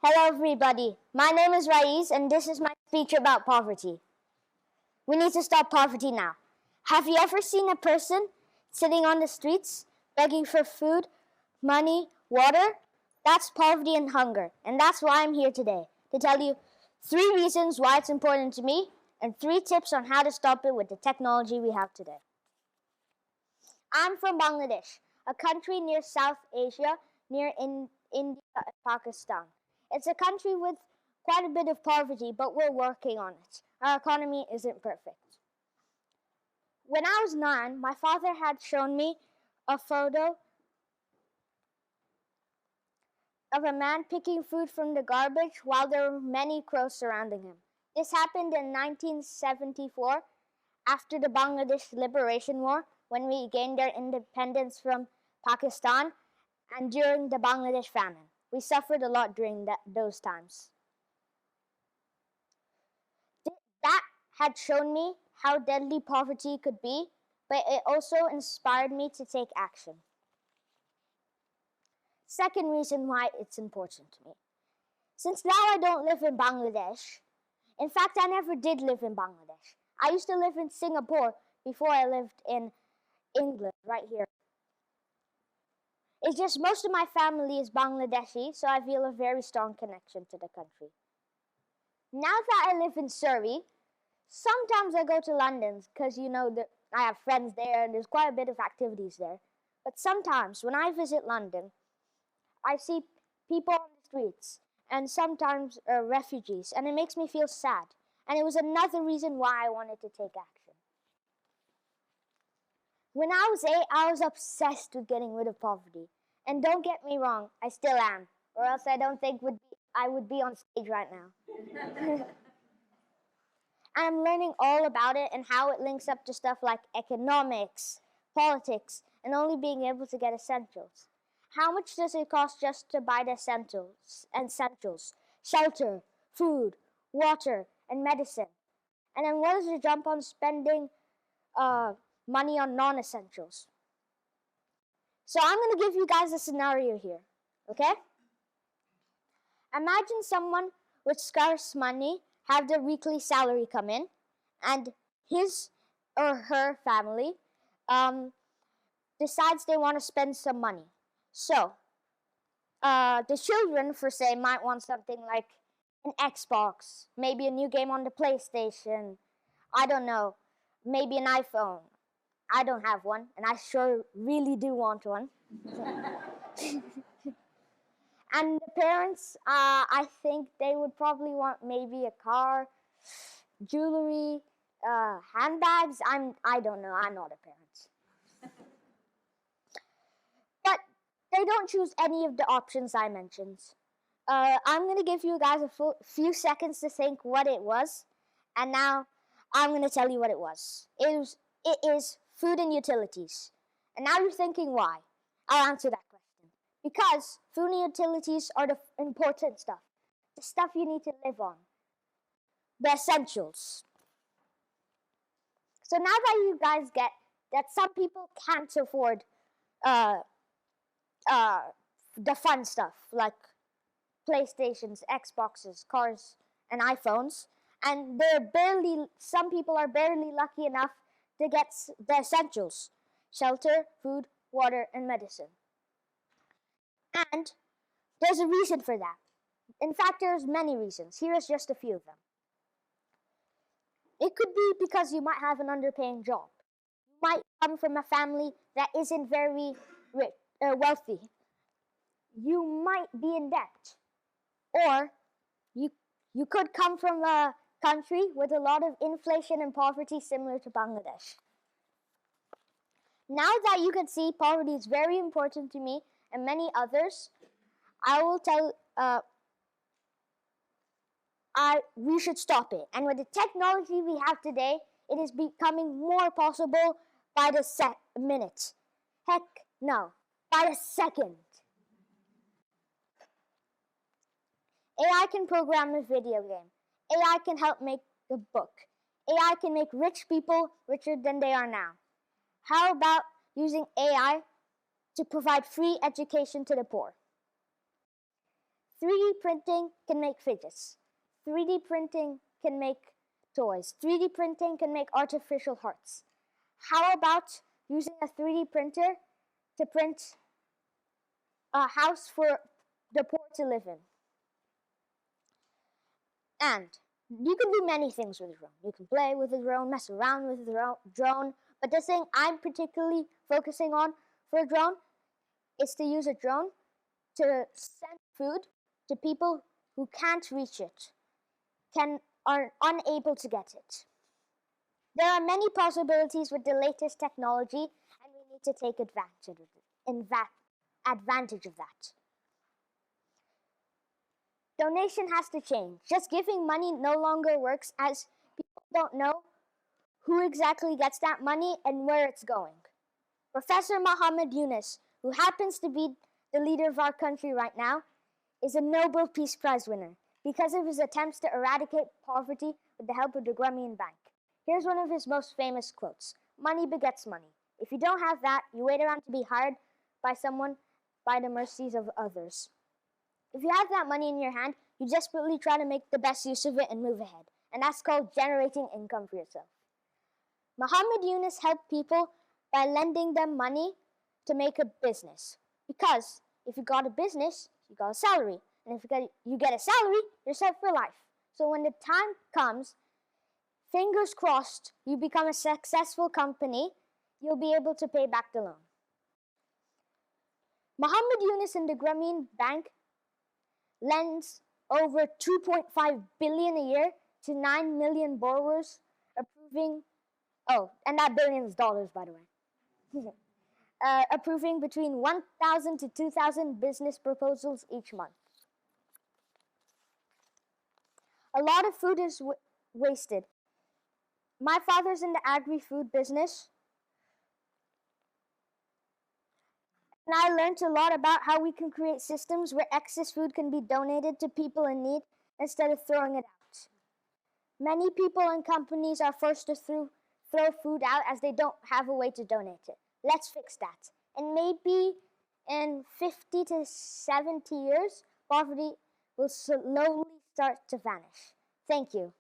Hello everybody, my name is Rayeez and this is my speech about poverty. We need to stop poverty now. Have you ever seen a person sitting on the streets begging for food, money, water? That's poverty and hunger, and that's why I'm here today, to tell you 3 reasons why it's important to me and 3 tips on how to stop it with the technology we have today. I'm from Bangladesh, a country near South Asia, near India and Pakistan. It's a country with quite a bit of poverty, but we're working on it. Our economy isn't perfect. When I was 9, my father had shown me a photo of a man picking food from the garbage while there were many crows surrounding him. This happened in 1974 after the Bangladesh Liberation War, when we gained our independence from Pakistan, and during the Bangladesh famine. We suffered a lot during those times. That had shown me how deadly poverty could be, but it also inspired me to take action. Second reason why it's important to me. Since now I don't live in Bangladesh, in fact I never did live in Bangladesh. I used to live in Singapore before I lived in England, right here. It's just most of my family is Bangladeshi, so I feel a very strong connection to the country. Now that I live in Surrey, sometimes I go to London because I have friends there and there's quite a bit of activities there. But sometimes when I visit London, I see people on the streets and sometimes refugees, and it makes me feel sad. And it was another reason why I wanted to take action. When I was 8, I was obsessed with getting rid of poverty. And don't get me wrong, I still am. Or else I don't think I would be on stage right now. And I'm learning all about it and how it links up to stuff like economics, politics, and only being able to get essentials. How much does it cost just to buy the essentials? Shelter, food, water, and medicine. And then what is the jump on spending money on non-essentials? So I'm going to give you guys a scenario here, okay? Imagine someone with scarce money have their weekly salary come in, and his or her family decides they want to spend some money. So the children, for say, might want something like an Xbox, maybe a new game on the PlayStation, I don't know, maybe an iPhone. I don't have one, and I sure really do want one. And the parents, I think they would probably want maybe a car, jewelry, handbags. I don't know, I'm not a parent. But they don't choose any of the options I mentioned. I'm going to give you guys a few seconds to think what it was, and now I'm going to tell you what it was. It is food and utilities. And now you're thinking why. I'll answer that question. Because food and utilities are the important stuff. The stuff you need to live on. The essentials. So now that you guys get that some people can't afford the fun stuff like PlayStations, Xboxes, cars, and iPhones, and some people are barely lucky enough to get the essentials: shelter, food, water, and medicine. And there's a reason for that. In fact, there's many reasons. Here is just a few of them. It could be because you might have an underpaying job. You might come from a family that isn't very wealthy. You might be in debt. Or you could come from a country with a lot of inflation and poverty similar to Bangladesh. Now that you can see poverty is very important to me and many others, I will tell we should stop it. And with the technology we have today, it is becoming more possible by the minute. Heck, no, by the second. AI can program a video game. AI can help make a book. AI can make rich people richer than they are now. How about using AI to provide free education to the poor? 3D printing can make fidgets. 3D printing can make toys. 3D printing can make artificial hearts. How about using a 3D printer to print a house for the poor to live in? And you can do many things with a drone. You can play with a drone, mess around with a drone, but the thing I'm particularly focusing on for a drone is to use a drone to send food to people who can't reach it, are unable to get it. There are many possibilities with the latest technology, and we need to take advantage of that. Donation has to change. Just giving money no longer works, as people don't know who exactly gets that money and where it's going. Professor Muhammad Yunus, who happens to be the leader of our country right now, is a Nobel Peace Prize winner because of his attempts to eradicate poverty with the help of the Grameen Bank. Here's one of his most famous quotes: "Money begets money. If you don't have that, you wait around to be hired by someone by the mercies of others. If you have that money in your hand, you desperately try to make the best use of it and move ahead. And that's called generating income for yourself." Muhammad Yunus helped people by lending them money to make a business. Because if you got a business, you got a salary. And if you get a salary, you're set for life. So when the time comes, fingers crossed, you become a successful company, you'll be able to pay back the loan. Muhammad Yunus and the Grameen Bank lends over 2.5 billion a year to 9 million borrowers, approving, and that billion is dollars, by the way, approving between 1,000 to 2,000 business proposals each month. A lot of food is wasted. My father's in the agri-food business, and I learned a lot about how we can create systems where excess food can be donated to people in need instead of throwing it out. Many people and companies are forced to throw food out as they don't have a way to donate it. Let's fix that. And maybe in 50 to 70 years, poverty will slowly start to vanish. Thank you.